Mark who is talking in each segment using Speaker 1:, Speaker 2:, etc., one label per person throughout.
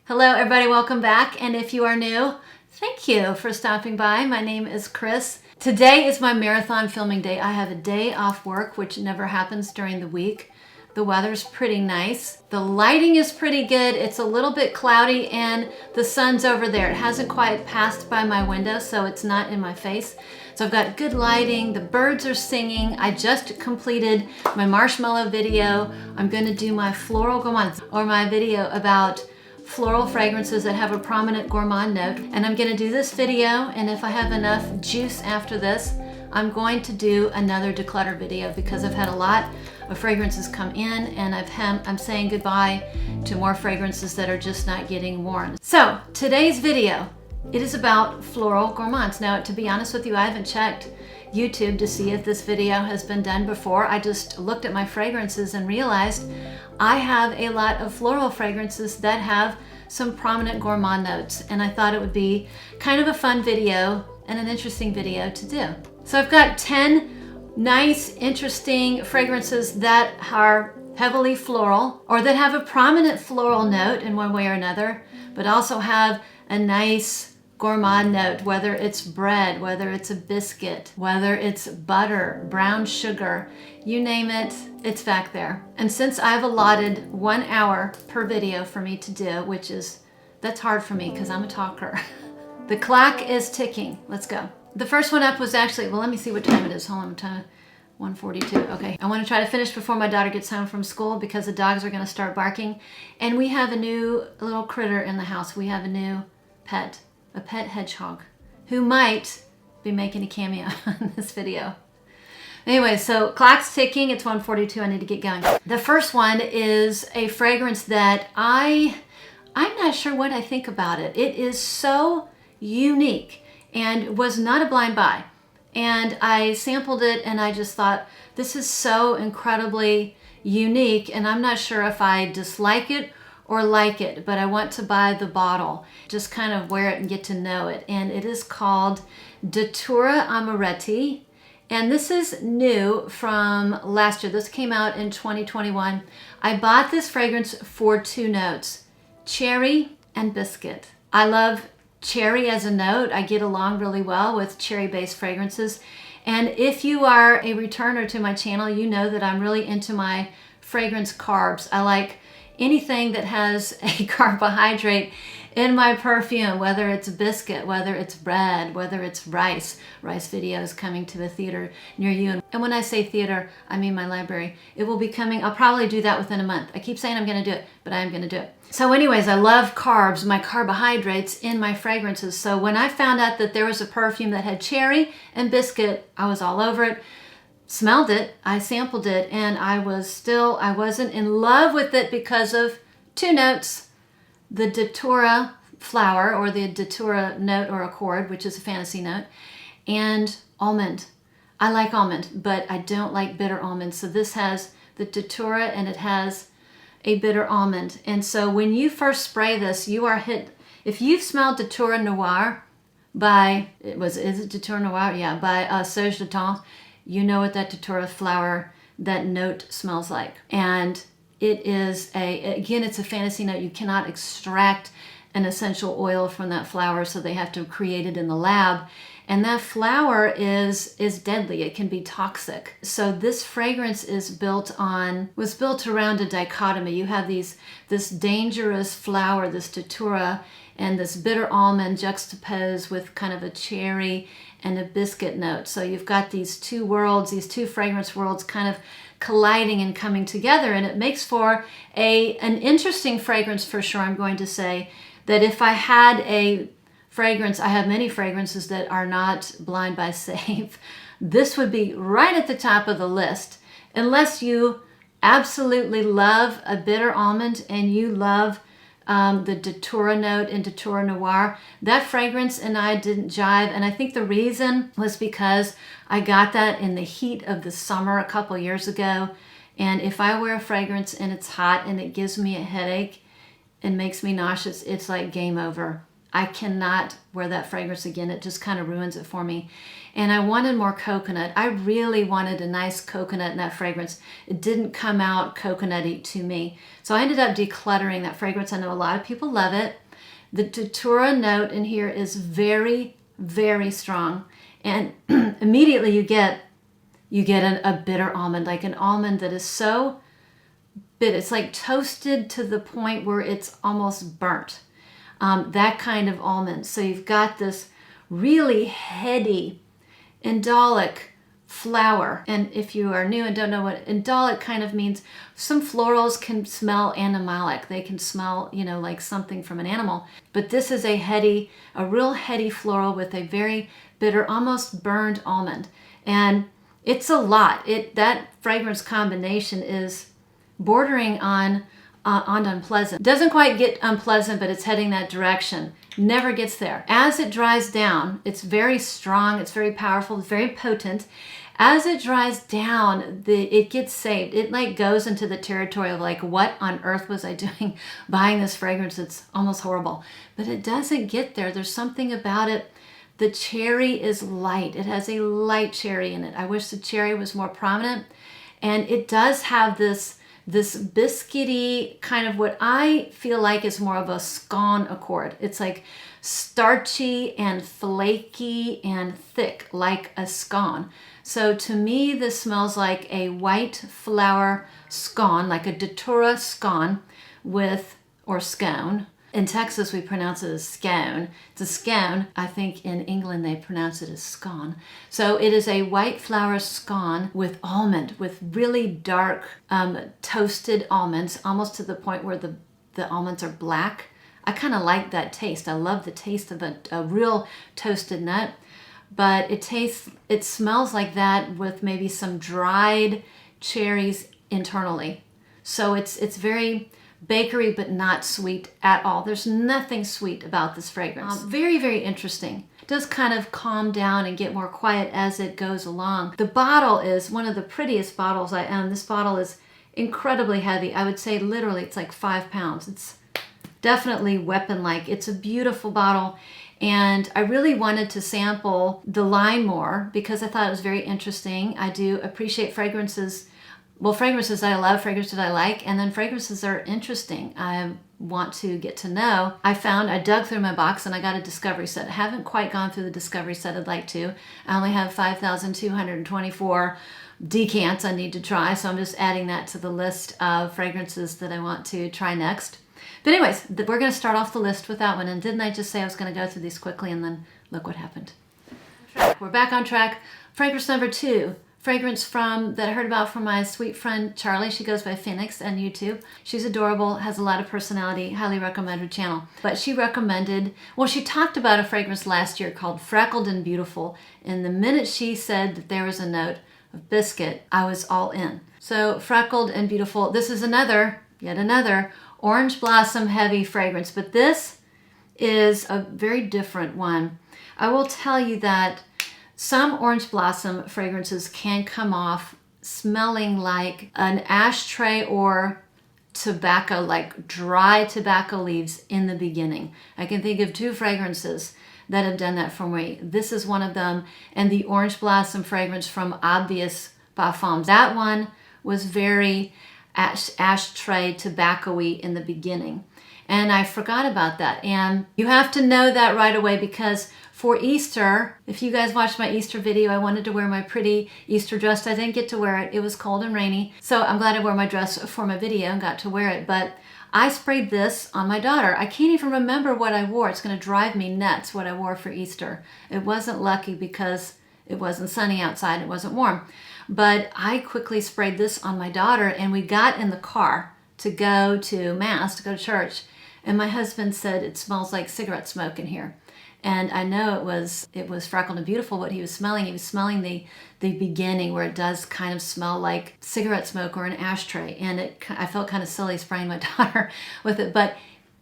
Speaker 1: Hello everybody, welcome back. And if you are new, thank you for stopping by. My name is Chris. Today is my marathon filming day. I have a day off work, which never happens during the week. The weather's pretty nice. The lighting is pretty good. It's a little bit cloudy and the sun's over there. It hasn't quite passed by my window, so it's not in my face. So I've got good lighting. The birds are singing. I just completed my marshmallow video. I'm gonna do my floral gourmands, or my video about floral fragrances that have a prominent gourmand note. And I'm gonna do this video, and if I have enough juice after this, I'm going to do another declutter video because I've had a lot of fragrances come in and I'm saying goodbye to more fragrances that are just not getting worn. So today's video, it is about floral gourmands. Now, to be honest with you, I haven't checked YouTube to see if this video has been done before. I just looked at my fragrances and realized I have a lot of floral fragrances that have some prominent gourmand notes, and I thought it would be kind of a fun video and an interesting video to do. So I've got 10 nice, interesting fragrances that are heavily floral, or that have a prominent floral note in one way or another, but also have a nice gourmand note, whether it's bread, whether it's a biscuit, whether it's butter, brown sugar, you name it, it's back there. And since I've allotted 1 hour per video for me to do, that's hard for me because I'm a talker. The clock is ticking. Let's go. The first one up was actually, well, let me see what time it is. Hold on, time 1:42. Okay. I want to try to finish before my daughter gets home from school because the dogs are going to start barking. And we have a new little critter in the house. We have a new pet. A pet hedgehog who might be making a cameo in this video. Anyway, so clock's ticking. It's 1:42. I need to get going. The first one is a fragrance that I'm not sure what I think about it. It is so unique and was not a blind buy. And I sampled it and I just thought, this is so incredibly unique, and I'm not sure if I dislike it or like it, but I want to buy the bottle, just kind of wear it and get to know it. And it is called Detoura Amaretti. And this is new from last year. This came out in 2021. I bought this fragrance for 2 notes, cherry and biscuit. I love cherry as a note. I get along really well with cherry-based fragrances. And if you are a returner to my channel, you know that I'm really into my fragrance carbs. I like anything that has a carbohydrate in my perfume, whether it's biscuit, whether it's bread, whether it's rice. Rice videos coming to the theater near you. And when I say theater, I mean my library. It will be coming, I'll probably do that within a month. I keep saying I'm gonna do it, but I am gonna do it. So anyways, I love carbs, my carbohydrates in my fragrances. So when I found out that there was a perfume that had cherry and biscuit, I was all over it. Smelled it, I sampled it, and I wasn't in love with it because of 2 notes. The Datura flower, or the Datura note or accord, which is a fantasy note, and almond. I like almond, but I don't like bitter almond. So this has the Datura and it has a bitter almond. And so when you first spray this, you are hit. If you've smelled Datura Noir by, is it Datura Noir? Yeah, by Serge de Temps, you know what that Datura flower, that note smells like. And it is again, it's a fantasy note. You cannot extract an essential oil from that flower, so they have to create it in the lab. And that flower is deadly. It can be toxic. So this fragrance was built around a dichotomy. You have this dangerous flower, this Datura, and this bitter almond juxtaposed with kind of a cherry and a biscuit note. So you've got these 2 worlds, these 2 fragrance worlds kind of colliding and coming together, and it makes for an interesting fragrance for sure. I'm going to say that if I had a fragrance, I have many fragrances that are not blind buy safe. This would be right at the top of the list, unless you absolutely love a bitter almond and you love the Datura note in Datura Noir. That fragrance and I didn't jive, and I think the reason was because I got that in the heat of the summer a couple years ago, and if I wear a fragrance and it's hot and it gives me a headache and makes me nauseous, it's like game over. I cannot wear that fragrance again. It just kind of ruins it for me. And I wanted more coconut. I really wanted a nice coconut in that fragrance. It didn't come out coconutty to me. So I ended up decluttering that fragrance. I know a lot of people love it. The Datura note in here is very, very strong. And immediately you get a bitter almond, like an almond that is so bitter. It's like toasted to the point where it's almost burnt. That kind of almond. So you've got this really heady, indolic flower. And if you are new and don't know what indolic kind of means, some florals can smell animalic. They can smell, like something from an animal. But this is a real heady floral with a very bitter, almost burned almond. And it's a lot. That fragrance combination is bordering on unpleasant. Doesn't quite get unpleasant, but it's heading that direction. Never gets there. As it dries down, it's very strong, it's very powerful, it's very potent. As it dries down, it gets saved. It like goes into the territory of like, what on earth was I doing buying this fragrance? It's almost horrible. But it doesn't get there. There's something about it. The cherry is light. It has a light cherry in it. I wish the cherry was more prominent. And it does have this biscuity kind of what I feel like is more of a scone accord. It's like starchy and flaky and thick like a scone. So to me, this smells like a white flour scone, like a Datura scone or scone. In Texas, we pronounce it as scone. It's a scone. I think in England, they pronounce it as scone. So it is a white flour scone with almond, with really dark toasted almonds, almost to the point where the almonds are black. I kind of like that taste. I love the taste of a real toasted nut. But it smells like that with maybe some dried cherries internally. So it's very bakery, but not sweet at all. There's nothing sweet about this fragrance. Very, very interesting. It does kind of calm down and get more quiet as it goes along. The bottle is one of the prettiest bottles I own. This bottle is incredibly heavy. I would say literally it's like 5 pounds. It's definitely weapon-like. It's a beautiful bottle. And I really wanted to sample the line more because I thought it was very interesting. I do appreciate fragrances. Well, fragrances I love, fragrances I like, and then fragrances that are interesting. I want to get to know. I dug through my box and I got a discovery set. I haven't quite gone through the discovery set I'd like to. I only have 5,224 decants I need to try, so I'm just adding that to the list of fragrances that I want to try next. But anyways, we're going to start off the list with that one. And didn't I just say I was going to go through these quickly, and then look what happened. We're back on track. Fragrance number 2. Fragrance that I heard about from my sweet friend Charlie. She goes by Phoenix on YouTube. She's adorable, has a lot of personality, highly recommend her channel. But she talked about a fragrance last year called Freckled and Beautiful. And the minute she said that there was a note of biscuit, I was all in. So Freckled and Beautiful, this is yet another orange blossom heavy fragrance. But this is a very different one. I will tell you that some orange blossom fragrances can come off smelling like an ashtray or tobacco, like dry tobacco leaves in the beginning. I can think of 2 fragrances that have done that for me. This is one of them, and the orange blossom fragrance from Obvious Parfums. That one was very ashtray tobacco-y in the beginning. And I forgot about that. And you have to know that right away because for Easter, if you guys watched my Easter video, I wanted to wear my pretty Easter dress. I didn't get to wear it. It was cold and rainy. So I'm glad I wore my dress for my video and got to wear it. But I sprayed this on my daughter. I can't even remember what I wore. It's going to drive me nuts what I wore for Easter. It wasn't lucky because it wasn't sunny outside. It wasn't warm. But I quickly sprayed this on my daughter, and we got in the car to go to Mass, to go to church. And my husband said, it smells like cigarette smoke in here. And I know it was Freckled and Beautiful what he was smelling. He was smelling the beginning where it does kind of smell like cigarette smoke or an ashtray. And I felt kind of silly spraying my daughter with it, but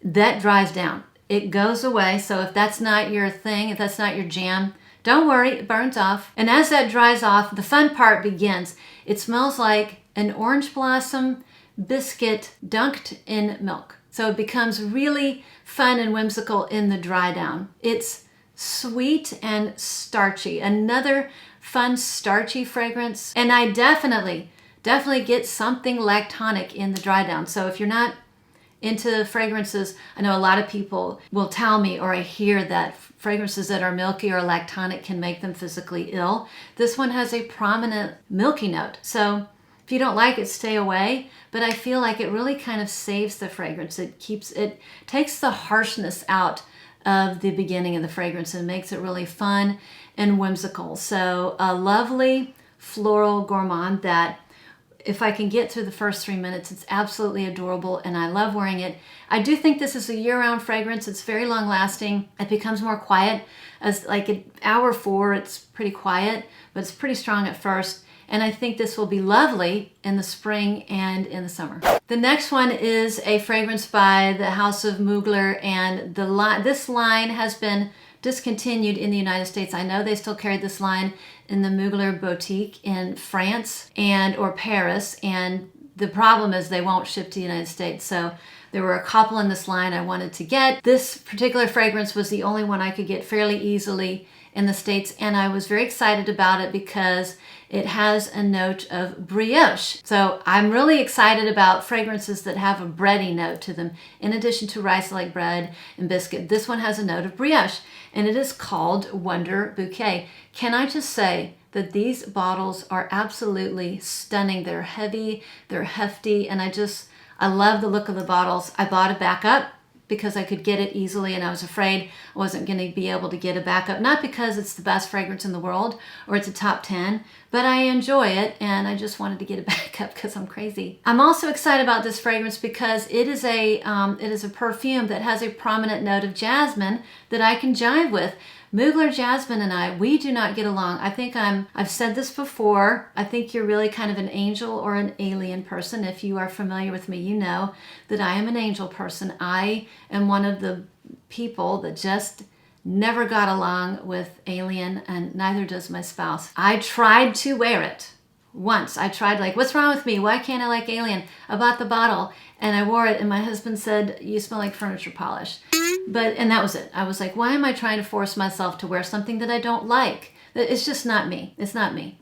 Speaker 1: that dries down. It goes away. So if that's not your thing, if that's not your jam, don't worry, it burns off. And as that dries off, the fun part begins. It smells like an orange blossom biscuit dunked in milk. So it becomes really fun and whimsical in the dry down. It's sweet and starchy. Another fun starchy fragrance. And I definitely get something lactonic in the dry down. So if you're not into fragrances, I know a lot of people will tell me, or I hear that fragrances that are milky or lactonic can make them physically ill. This one has a prominent milky note. So if you don't like it, stay away. But I feel like it really kind of saves the fragrance. It takes the harshness out of the beginning of the fragrance and makes it really fun and whimsical. So a lovely floral gourmand that, if I can get through the first 3 minutes, it's absolutely adorable and I love wearing it. I do think this is a year-round fragrance. It's very long lasting. It becomes more quiet. As like at hour 4, it's pretty quiet, but it's pretty strong at first. And I think this will be lovely in the spring and in the summer. The next one is a fragrance by the House of Mugler, and this line has been discontinued in the United States. I know they still carry this line in the Mugler boutique in France or Paris, and the problem is they won't ship to the United States. So there were a couple in this line I wanted to get. This particular fragrance was the only one I could get fairly easily in the States, and I was very excited about it because it has a note of brioche. So I'm really excited about fragrances that have a bready note to them. In addition to rice-like bread and biscuit, this one has a note of brioche, and it is called Wonder Bouquet. Can I just say that these bottles are absolutely stunning. They're heavy, they're hefty, and I love the look of the bottles. I bought a backup because I could get it easily, and I was afraid I wasn't going to be able to get a backup. Not because it's the best fragrance in the world or it's a top 10, but I enjoy it and I just wanted to get a backup because I'm crazy. I'm also excited about this fragrance because it is a perfume that has a prominent note of jasmine that I can jive with. Mugler Jasmine and we do not get along. I think I've said this before, I think you're really kind of an angel or an alien person. If you are familiar with me, you know that I am an angel person. I am one of the people that just never got along with alien, and neither does my spouse. I tried to wear it once. I tried, like, what's wrong with me? Why can't I like alien? I bought the bottle and I wore it, and my husband said, you smell like furniture polish. And that was it. I was like, why am I trying to force myself to wear something that I don't like? It's just not me. It's not me.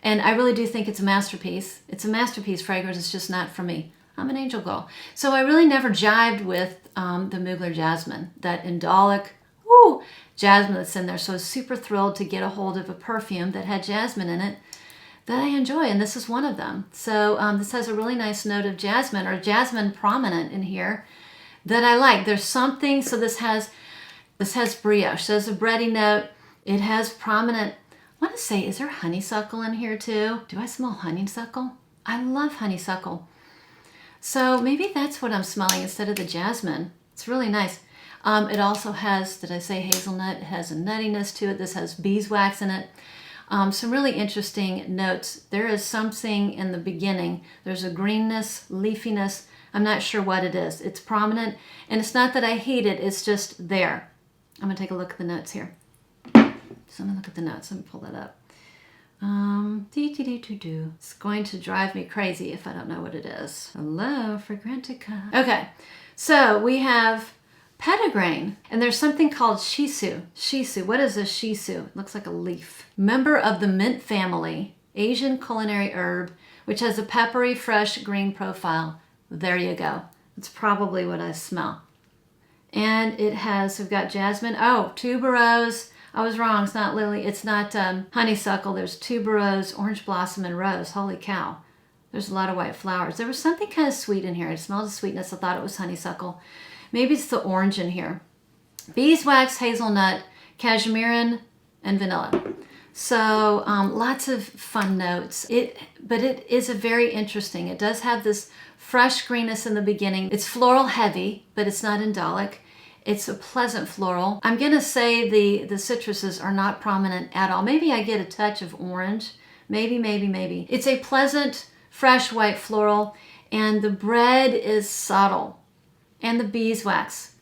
Speaker 1: And I really do think it's a masterpiece. It's a masterpiece fragrance. It's just not for me. I'm an angel girl. So I really never jived with the Mugler Jasmine, that indolic jasmine that's in there. So I was super thrilled to get a hold of a perfume that had jasmine in it that I enjoy, and this is one of them. So this has a really nice note of jasmine, or jasmine prominent in here, that I like. There's something, so this has brioche. So there's a bready note. It has prominent, I want to say, is there honeysuckle in here too? Do I smell honeysuckle? I love honeysuckle. So maybe that's what I'm smelling instead of the jasmine. It's really nice. It also has, did I say hazelnut? It has a nuttiness to it. This has beeswax in it. Some really interesting notes. There is something in the beginning. There's a greenness, leafiness. I'm not sure what it is. It's prominent, and it's not that I hate it. It's just there. I'm going to take a look at the notes here. So I'm going to look at the notes. Let me pull that up. It's going to drive me crazy if I don't know what it is. Hello, Fragrantica. Okay, so we have petitgrain, and there's something called shisu. Shisu, what is a shisu? It looks like a leaf. Member of the mint family, Asian culinary herb, which has a peppery, fresh green profile. There you go. It's probably what I smell. And it has, we've got jasmine. Oh, tuberose. I was wrong. It's not lily. It's not honeysuckle. There's tuberose, orange blossom, and rose. Holy cow. There's a lot of white flowers. There was something kind of sweet in here. It smelled the sweetness. I thought it was honeysuckle. Maybe it's the orange in here. Beeswax, hazelnut, cashmere, and vanilla. So lots of fun notes. But it is a very interesting. It does have this fresh greenness in the beginning. It's floral heavy, but it's not indolic. It's a pleasant floral. I'm gonna say the citruses are not prominent at all. Maybe I get a touch of orange. Maybe. It's a pleasant, fresh white floral, and the bread is subtle. And the beeswax.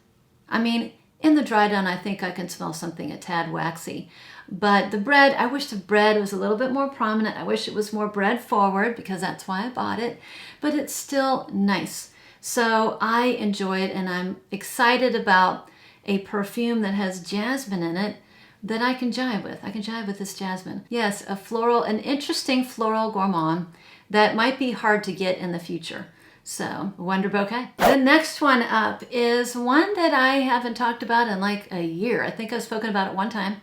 Speaker 1: I mean, in the dry down, I think I can smell something a tad waxy. But the bread, I wish the bread was a little bit more prominent. I wish it was more bread forward, because that's why I bought it. But it's still nice. So I enjoy it, and I'm excited about a perfume that has jasmine in it that I can jive with. I can jive with this jasmine. Yes, an interesting floral gourmand that might be hard to get in the future. So, Wonder Bouquet. The next one up is one that I haven't talked about in like a year. I think I've spoken about it one time,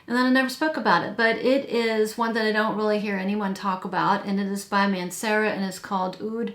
Speaker 1: and then I never spoke about it. But it is one that I don't really hear anyone talk about, and it is by Mancera, and it's called Oud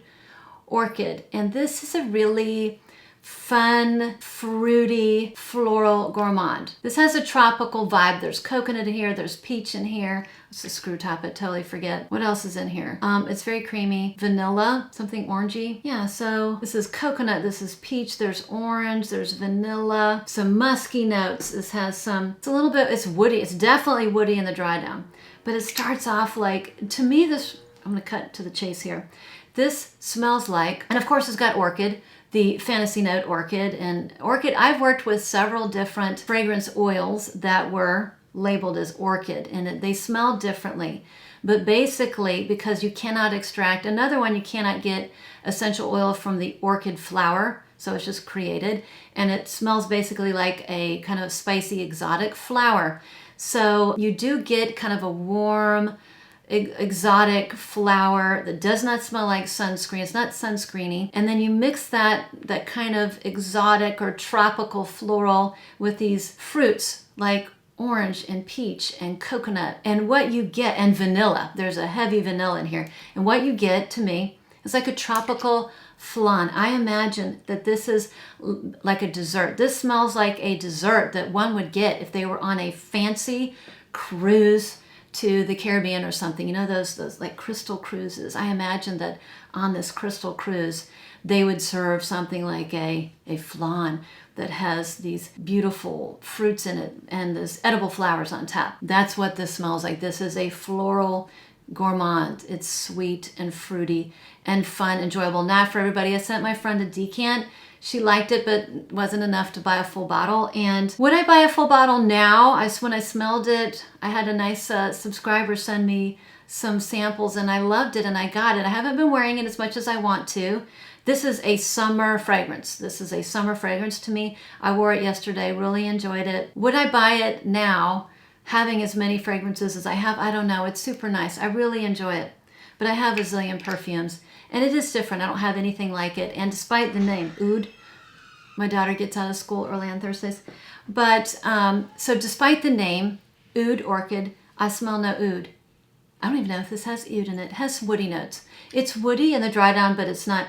Speaker 1: Orchid. And this is a really fun, fruity, floral gourmand. This has a tropical vibe. There's coconut in here, there's peach in here. Let's just screw top it, totally forget. What else is in here? It's very creamy. Vanilla, something orangey. Yeah, so this is coconut, this is peach, there's orange, there's vanilla, some musky notes. This has some, it's woody. It's definitely woody in the dry down. But it starts off like, to me this, I'm gonna cut to the chase here. This smells like, and of course it's got orchid, the fantasy note orchid. And orchid, I've worked with several different fragrance oils that were labeled as orchid, and they smell differently. But basically, because you cannot extract, another one, you cannot get essential oil from the orchid flower, so it's just created, and it smells basically like a kind of spicy exotic flower. So you do get kind of a warm, exotic flower that does not smell like sunscreen. It's not sunscreeny. And then you mix that kind of exotic or tropical floral with these fruits like orange and peach and coconut. And what you get, and vanilla. There's a heavy vanilla in here. And what you get, to me, is like a tropical flan. I imagine that this is like a dessert. This smells like a dessert that one would get if they were on a fancy cruise to the Caribbean or something. You know, those like crystal cruises. I imagine that on this crystal cruise, they would serve something like a flan that has these beautiful fruits in it and there's edible flowers on top. That's what this smells like. This is a floral gourmand. It's sweet and fruity and fun, enjoyable. Not for everybody. I sent my friend a decant. She liked it, but wasn't enough to buy a full bottle. And would I buy a full bottle now? When I smelled it, I had a nice subscriber send me some samples, and I loved it, and I got it. I haven't been wearing it as much as I want to. This is a summer fragrance. This is a summer fragrance to me. I wore it yesterday, really enjoyed it. Would I buy it now, having as many fragrances as I have? I don't know. It's super nice. I really enjoy it. But I have a zillion perfumes, and it is different. I don't have anything like it. And despite the name, Oud, my daughter gets out of school early on Thursdays. But so despite the name, Oud Orchid, I smell no oud. I don't even know if this has oud in it. It has woody notes. It's woody in the dry down, but it's not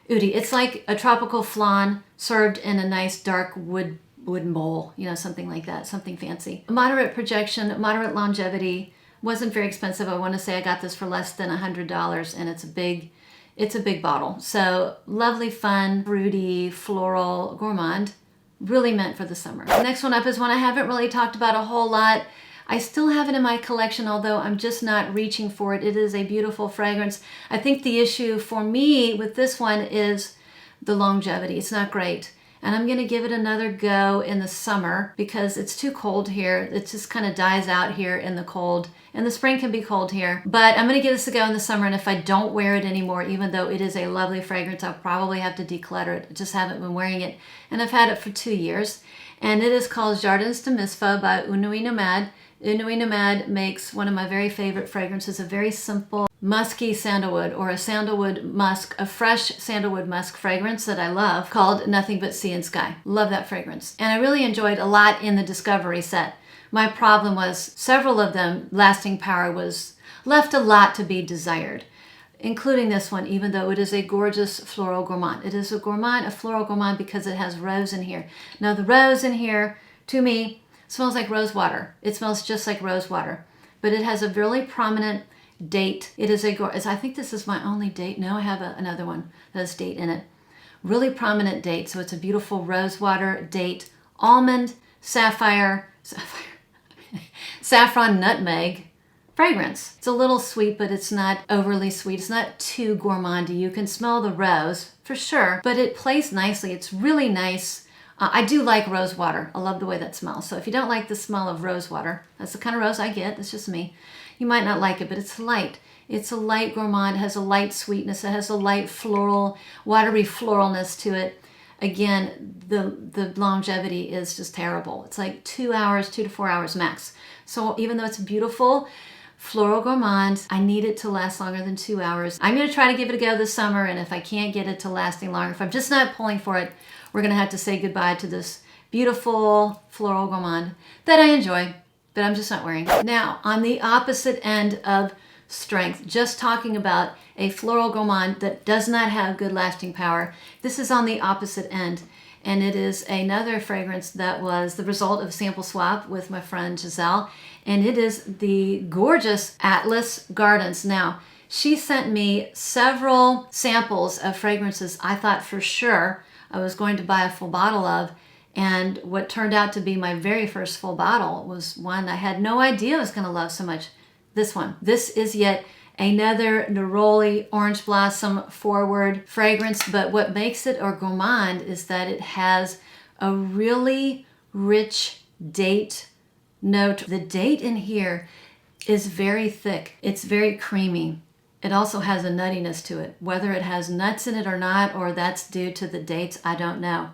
Speaker 1: oudy. It's like a tropical flan served in a nice dark wood bowl, you know, something like that, something fancy. Moderate projection, moderate longevity. Wasn't very expensive. I want to say I got this for less than $100, and it's a big bottle. So lovely, fun, fruity, floral gourmand, really meant for the summer. The next one up is one I haven't really talked about a whole lot. I still have it in my collection, although I'm just not reaching for it. It is a beautiful fragrance. I think the issue for me with this one is the longevity. It's not great. And I'm going to give it another go in the summer because it's too cold here. It just kind of dies out here in the cold. And the spring can be cold here. But I'm going to give this a go in the summer, and if I don't wear it anymore, even though it is a lovely fragrance, I'll probably have to declutter it. I just haven't been wearing it. And I've had it for 2 years. And it is called Jardins de Misfaso by Nomade. Nomade makes one of my very favorite fragrances, a very simple musky sandalwood, or a sandalwood musk, a fresh sandalwood musk fragrance that I love, called Nothing But Sea and Sky. Love that fragrance. And I really enjoyed a lot in the Discovery set. My problem was several of them, lasting power was left a lot to be desired, including this one, even though it is a gorgeous floral gourmand. It is a gourmand, a floral gourmand, because it has rose in here. Now the rose in here, to me, smells like rose water. It smells just like rose water, but it has a really prominent date. It is I think this is my only date. No, I have another one that has date in it. Really prominent date. So it's a beautiful rose water, date, almond, saffron, nutmeg fragrance. It's a little sweet, but it's not overly sweet. It's not too gourmandy. You can smell the rose for sure, but it plays nicely. It's really nice. I do like rose water. I love the way that smells. So if you don't like the smell of rose water, that's the kind of rose I get. That's just me. You might not like it, but it's light. It's a light gourmand. It has a light sweetness. It has a light floral, watery floralness to it. Again, the longevity is just terrible. It's like 2 hours, 2 to 4 hours max. So even though it's beautiful, floral gourmand, I need it to last longer than 2 hours. I'm going to try to give it a go this summer, and if I can't get it to lasting longer, if I'm just not pulling for it, we're going to have to say goodbye to this beautiful floral gourmand that I enjoy, but I'm just not wearing. Now, on the opposite end of strength, just talking about a floral gourmand that does not have good lasting power, this is on the opposite end. And it is another fragrance that was the result of a sample swap with my friend Giselle. And it is the gorgeous Atlas Gardens. Now, she sent me several samples of fragrances I thought for sure I was going to buy a full bottle of. And what turned out to be my very first full bottle was one I had no idea I was going to love so much. This one. This is yet another neroli orange blossom forward fragrance, but what makes it a gourmand is that it has a really rich date note. The date in here is very thick. It's very creamy. It also has a nuttiness to it. Whether it has nuts in it or not, or that's due to the dates, I don't know.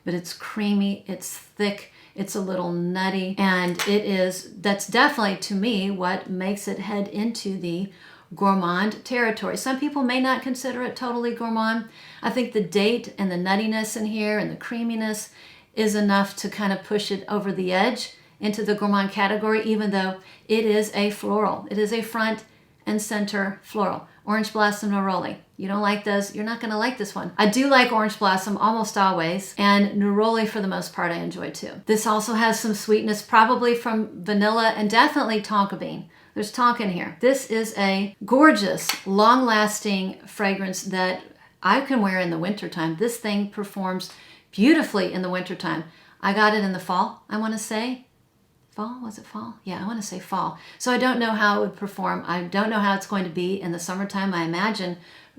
Speaker 1: But it's creamy, it's thick, it's a little nutty, and that's definitely to me what makes it head into the gourmand territory. Some people may not consider it totally gourmand. I think the date and the nuttiness in here and the creaminess is enough to kind of push it over the edge into the gourmand category, even though it is a floral. It is a front and center floral. Orange blossom neroli. You don't like those, you're not going to like this one. I do like orange blossom almost always, and neroli for the most part I enjoy too. This also has some sweetness, probably from vanilla and definitely tonka bean. There's tonka in here. This is a gorgeous, long-lasting fragrance that I can wear in the wintertime. This thing performs beautifully in the wintertime. I got it in the fall, I want to say. Fall? Was it fall? Yeah, I want to say fall. So I don't know how it would perform. I don't know how it's going to be in the summertime. I imagine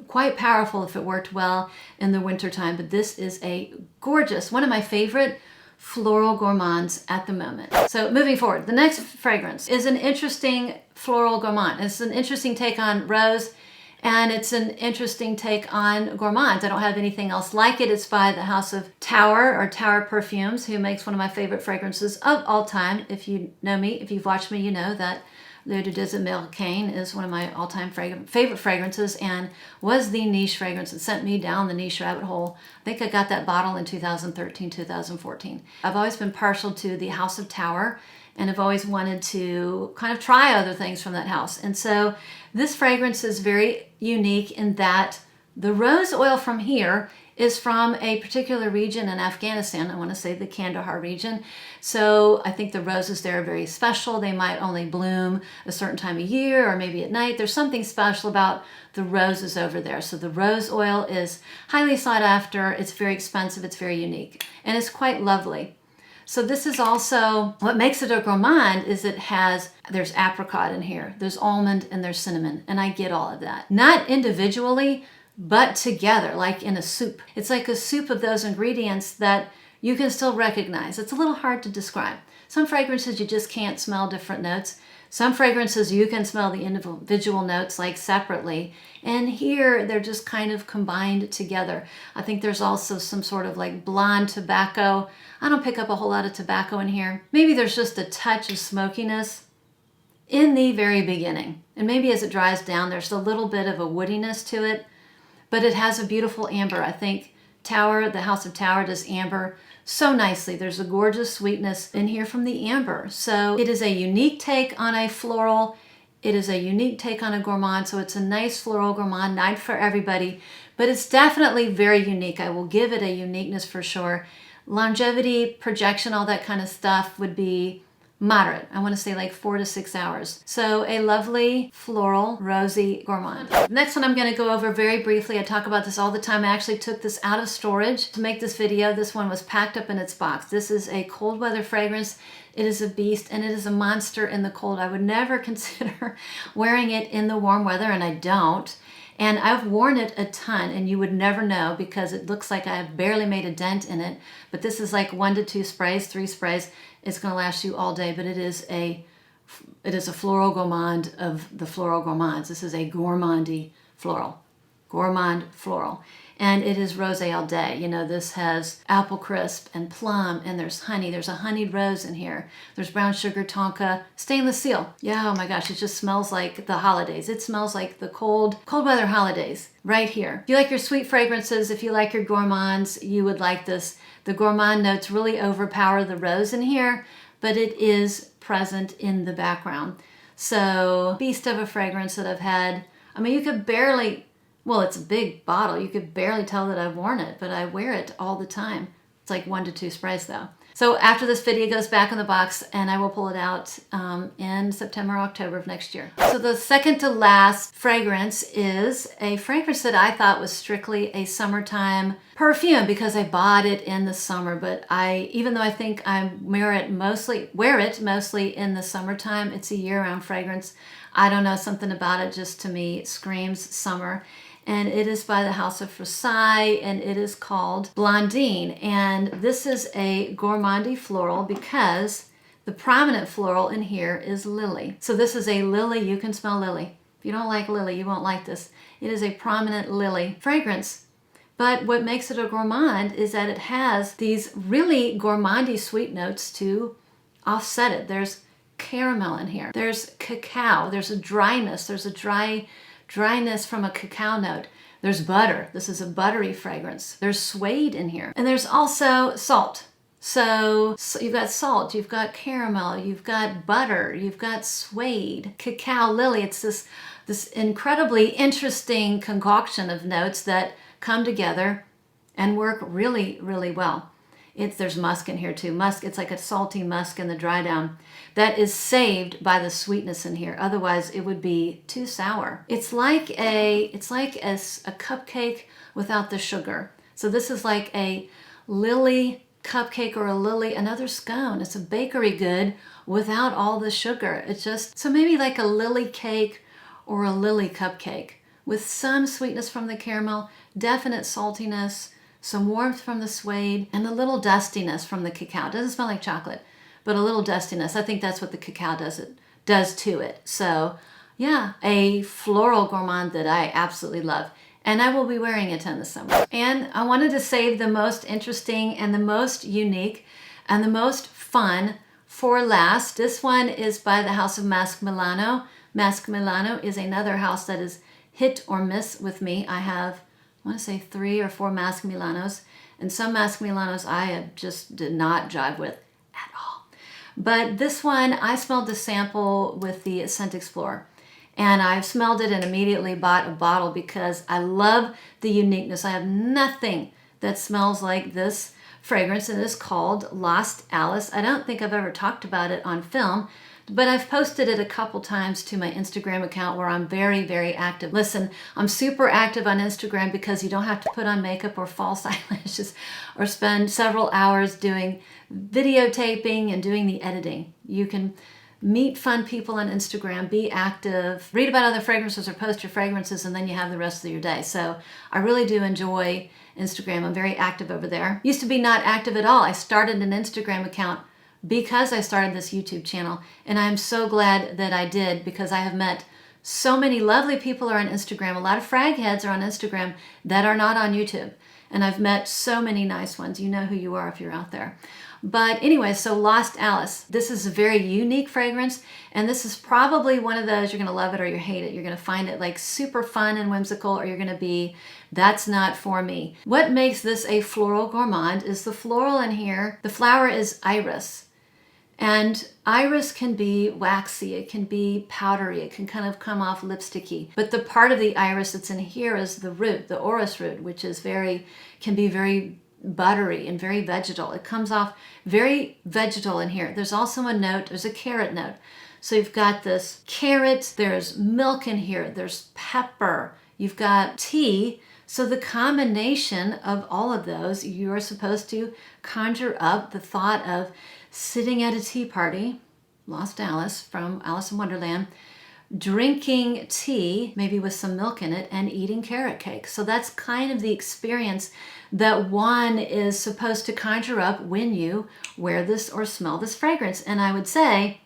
Speaker 1: quite powerful if it worked well in the wintertime. But this is a gorgeous, one of my favorite floral gourmands at the moment. So moving forward, the next fragrance is an interesting floral gourmand. It's an interesting take on rose, and it's an interesting take on gourmands. I don't have anything else like it. It's by the House of Tower, or Tower Perfumes, who makes one of my favorite fragrances of all time. If you know me, if you've watched me, you know that L'Eau de Mercari is one of my all-time favorite fragrances, and was the niche fragrance that sent me down the niche rabbit hole. I think I got that bottle in 2013, 2014. I've always been partial to the House of Tower, and I've always wanted to kind of try other things from that house. And so this fragrance is very unique in that the rose oil from here is from a particular region in Afghanistan. I want to say the Kandahar region. So I think the roses there are very special. They might only bloom a certain time of year, or maybe at night. There's something special about the roses over there. So the rose oil is highly sought after. It's very expensive. It's very unique, and it's quite lovely. So this is also, what makes it a gourmand is there's apricot in here, there's almond, and there's cinnamon, and I get all of that. Not individually, but together, like in a soup. It's like a soup of those ingredients that you can still recognize. It's a little hard to describe. Some fragrances you just can't smell different notes. Some fragrances you can smell the individual notes like separately. And here they're just kind of combined together. I think there's also some sort of like blonde tobacco. I don't pick up a whole lot of tobacco in here. Maybe there's just a touch of smokiness in the very beginning. And maybe as it dries down, there's a little bit of a woodiness to it. But it has a beautiful amber. I think the House of Tower does amber so nicely. There's a gorgeous sweetness in here from the amber. So it is a unique take on a floral. It is a unique take on a gourmand. So it's a nice floral gourmand, not for everybody, but it's definitely very unique. I will give it a uniqueness for sure. Longevity, projection, all that kind of stuff would be moderate. I want to say like 4 to 6 hours. So a lovely floral rosy gourmand. Next one I'm going to go over very briefly. I talk about this all the time. I actually took this out of storage to make this video. This one was packed up in its box. This is a cold weather fragrance. It is a beast, and it is a monster in the cold. I would never consider wearing it in the warm weather, and I don't. And I've worn it a ton, and you would never know because it looks like I've barely made a dent in it. But this is like 1 to 2 sprays, 3 sprays. It's going to last you all day, but it is a It is a floral gourmand of the floral gourmands. This is a gourmandy floral. Gourmand floral. And it is Rose All Dae. You know, this has apple crisp and plum, and there's honey. There's a honeyed rose in here. There's brown sugar tonka, stainless steel. Yeah, oh my gosh, it just smells like the holidays. It smells like the cold weather holidays right here. If you like your sweet fragrances, if you like your gourmands, you would like this. The gourmand notes really overpower the rose in here, but it is present in the background. So, beast of a fragrance that I've had. I mean, you could barely, well, it's a big bottle. You could barely tell that I've worn it, but I wear it all the time. It's like 1 to 2 sprays though. So after this video goes back in the box, and I will pull it out in September, October of next year. So the second to last fragrance is a fragrance that I thought was strictly a summertime perfume because I bought it in the summer, but even though I think I wear it mostly in the summertime, it's a year-round fragrance. I don't know, something about it just to me screams summer. And it is by the House of Frassai, and it is called Blondine. And this is a gourmandy floral because the prominent floral in here is lily. So this is a lily. You can smell lily. If you don't like lily, you won't like this. It is a prominent lily fragrance. But what makes it a gourmand is that it has these really gourmandy sweet notes to offset it. There's caramel in here. There's cacao. There's a dryness. There's a dryness from a cacao note. There's butter. This is a buttery fragrance. There's suede in here. And there's also salt. So you've got salt, you've got caramel, you've got butter, you've got suede, cacao, lily. It's this incredibly interesting concoction of notes that come together and work really, really well. There's musk in here too. Musk, it's like a salty musk in the dry down that is saved by the sweetness in here. Otherwise, it would be too sour. It's like a cupcake without the sugar. So this is like a lily cupcake or another scone. It's a bakery good without all the sugar. It's just, so maybe like a lily cake or a lily cupcake with some sweetness from the caramel, definite saltiness, some warmth from the suede, and a little dustiness from the cacao. It doesn't smell like chocolate, but a little dustiness. I think that's what the cacao does to it. So yeah, a floral gourmand that I absolutely love. And I will be wearing it in the summer. And I wanted to save the most interesting and the most unique and the most fun for last. This one is by the House of Masque Milano. Masque Milano is another house that is hit or miss with me. I want to say 3 or 4 Masque Milanos, and some Masque Milanos I just did not jive with at all. But this one, I smelled the sample with the Scent Explorer, and I smelled it and immediately bought a bottle because I love the uniqueness. I have nothing that smells like this fragrance, and it is called Lost Alice. I don't think I've ever talked about it on film, but I've posted it a couple times to my Instagram account where I'm very, very active. Listen, I'm super active on Instagram because you don't have to put on makeup or false eyelashes or spend several hours doing videotaping and doing the editing. You can meet fun people on Instagram, be active, read about other fragrances or post your fragrances, and then you have the rest of your day. So I really do enjoy Instagram. I'm very active over there. Used to be not active at all. I started an Instagram account because I started this YouTube channel, and I'm so glad that I did because I have met so many lovely people are on Instagram. A lot of frag heads are on Instagram that are not on YouTube, and I've met so many nice ones. You know who you are if you're out there. But anyway, so Lost Alice. This is a very unique fragrance, and this is probably one of those you're going to love it or you hate it. You're going to find it like super fun and whimsical, or you're going to be, that's not for me. What makes this a floral gourmand is the floral in here. The flower is iris. And iris can be waxy, it can be powdery, it can kind of come off lipsticky. But the part of the iris that's in here is the root, the orris root, which is can be very buttery and very vegetal. It comes off very vegetal in here. There's also a note, there's a carrot note. So you've got this carrot, there's milk in here, there's pepper, you've got tea. So the combination of all of those, you're supposed to conjure up the thought of sitting at a tea party, Lost Alice from Alice in Wonderland, drinking tea, maybe with some milk in it, and eating carrot cake. So that's kind of the experience that one is supposed to conjure up when you wear this or smell this fragrance. And I would say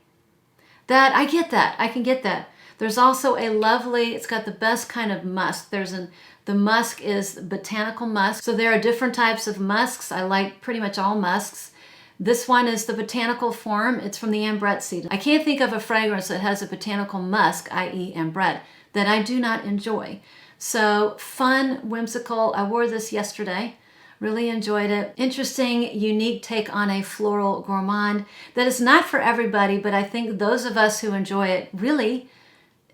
Speaker 1: That I get that. I can get that. There's also a lovely, it's got the best kind of musk. The musk is botanical musk. So there are different types of musks. I like pretty much all musks. This one is the botanical form. It's from the ambrette seed. I can't think of a fragrance that has a botanical musk, i.e. ambrette, that I do not enjoy. So fun, whimsical. I wore this yesterday. Really enjoyed it. Interesting, unique take on a floral gourmand that is not for everybody, but I think those of us who enjoy it really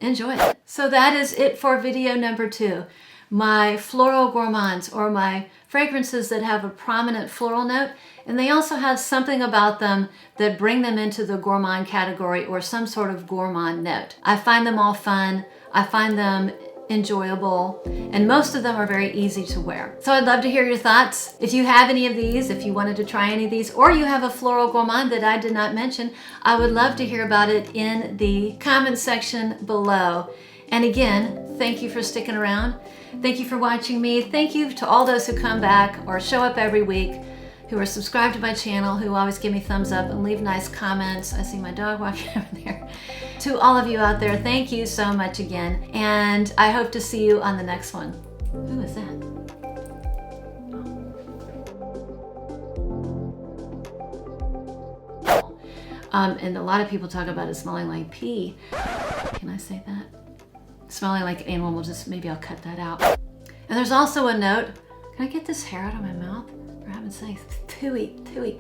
Speaker 1: enjoy it. So that is it for video number 2. My floral gourmands, or my fragrances that have a prominent floral note, and they also have something about them that bring them into the gourmand category or some sort of gourmand note. I find them all fun. I find them enjoyable, and most of them are very easy to wear. So I'd love to hear your thoughts. If you have any of these, if you wanted to try any of these, or you have a floral gourmand that I did not mention, I would love to hear about it in the comment section below. And again, thank you for sticking around. Thank you for watching me. Thank you to all those who come back or show up every week, who are subscribed to my channel, who always give me thumbs up and leave nice comments. I see my dog walking over there. To all of you out there, thank you so much again. And I hope to see you on the next one. Who is that? And a lot of people talk about it smelling like pee. Can I say that? Smelling like animal, maybe I'll cut that out. And there's also a note. Can I get this hair out of my mouth? For heaven's sake, tooey, tooey.